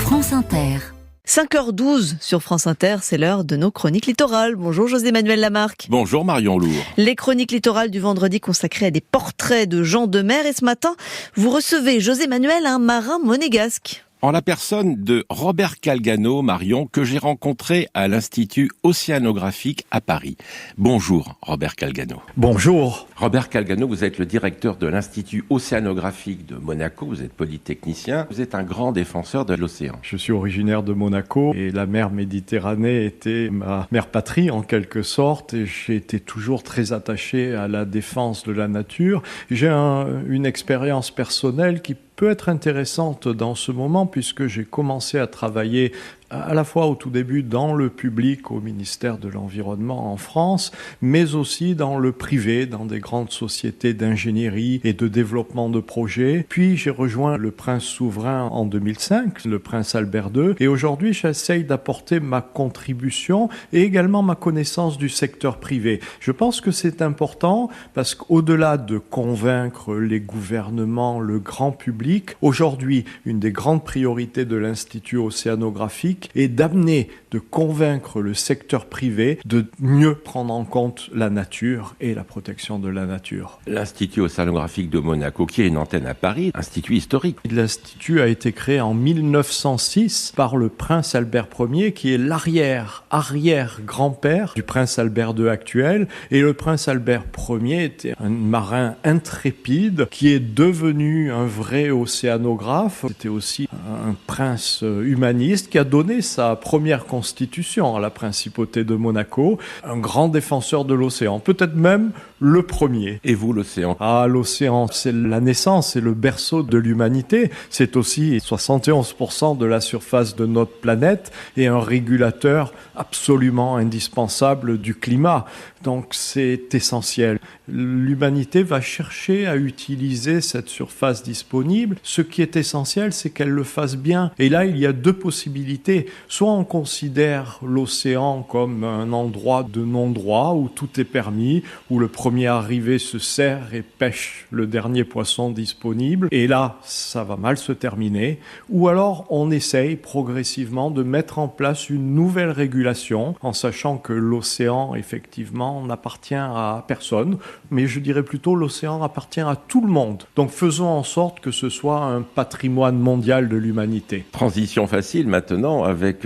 France Inter. 5h12 sur France Inter, c'est l'heure de nos chroniques littorales. Bonjour José-Manuel Lamarque. Bonjour Marion Lourd. Les chroniques littorales du vendredi consacrées à des portraits de gens de mer. Et ce matin, vous recevez José-Manuel, un marin monégasque. En la personne de Robert Calgano, Marion, que j'ai rencontré à l'Institut Océanographique à Paris. Bonjour Robert Calgano. Bonjour. Robert Calgano, vous êtes le directeur de l'Institut Océanographique de Monaco, vous êtes polytechnicien, vous êtes un grand défenseur de l'océan. Je suis originaire de Monaco et la mer Méditerranée était ma mère patrie en quelque sorte et j'ai été toujours très attaché à la défense de la nature. J'ai une expérience personnelle qui peut être intéressante dans ce moment puisque j'ai commencé à travailler à la fois au tout début dans le public au ministère de l'Environnement en France, mais aussi dans le privé, dans des grandes sociétés d'ingénierie et de développement de projets. Puis j'ai rejoint le Prince souverain en 2005, le Prince Albert II, et aujourd'hui j'essaye d'apporter ma contribution et également ma connaissance du secteur privé. Je pense que c'est important parce qu'au-delà de convaincre les gouvernements, le grand public, aujourd'hui une des grandes priorités de l'Institut Océanographique et d'amener, de convaincre le secteur privé de mieux prendre en compte la nature et la protection de la nature. L'Institut Océanographique de Monaco, qui a une antenne à Paris, institut historique. L'Institut a été créé en 1906 par le prince Albert Ier, qui est l'arrière-grand-père du prince Albert II actuel. Et le prince Albert Ier était un marin intrépide qui est devenu un vrai océanographe. C'était aussi un prince humaniste qui a donné sa première constitution à la principauté de Monaco, un grand défenseur de l'océan, peut-être même le premier. Et vous, l'océan? L'océan, c'est la naissance, c'est le berceau de l'humanité. C'est aussi 71% de la surface de notre planète et un régulateur absolument indispensable du climat. Donc c'est essentiel. L'humanité va chercher à utiliser cette surface disponible. Ce qui est essentiel, c'est qu'elle le fasse bien. Et là, il y a deux possibilités. Soit on considère l'océan comme un endroit de non-droit où tout est permis, où le premier arrivé se sert et pêche le dernier poisson disponible. Et là, ça va mal se terminer. Ou alors, on essaye progressivement de mettre en place une nouvelle régulation en sachant que l'océan, effectivement, n'appartient à personne, mais je dirais plutôt l'océan appartient à tout le monde. Donc faisons en sorte que ce soit un patrimoine mondial de l'humanité. Transition facile maintenant avec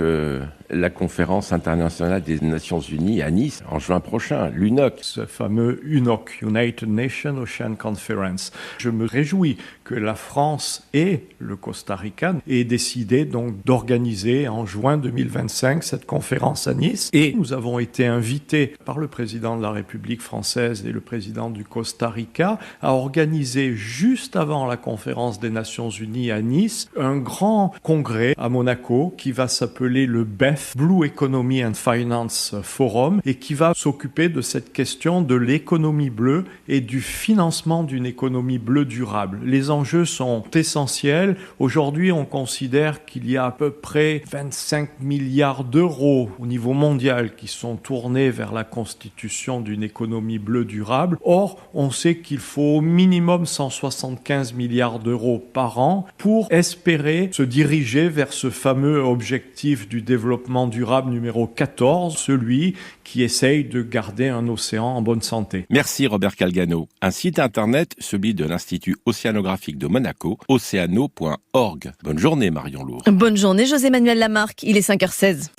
la conférence internationale des Nations Unies à Nice en juin prochain, l'UNOC. Ce fameux UNOC, United Nations Ocean Conference. Je me réjouis que la France et le Costa Rica aient décidé donc d'organiser en juin 2025 cette conférence à Nice. Et nous avons été invités par le président de la République française et le président du Costa Rica à organiser juste avant la conférence des Nations Unies à Nice un grand congrès à Monaco qui va s'appeler le BEF, Blue Economy and Finance Forum, et qui va s'occuper de cette question de l'économie bleue et du financement d'une économie bleue durable. Les enjeux sont essentiels. Aujourd'hui, on considère qu'il y a à peu près 25 milliards d'euros au niveau mondial qui sont tournés vers la constitution d'une économie bleue durable. Or, on sait qu'il faut au minimum 175 milliards d'euros par an pour espérer se diriger vers ce fameux objectif du développement durable numéro 14, celui qui essaye de garder un océan en bonne santé. Merci Robert Calgano. Un site internet, celui de l'Institut Océanographique de Monaco, oceano.org. Bonne journée Marion Lourd. Bonne journée José-Manuel Lamarque, il est 5h16.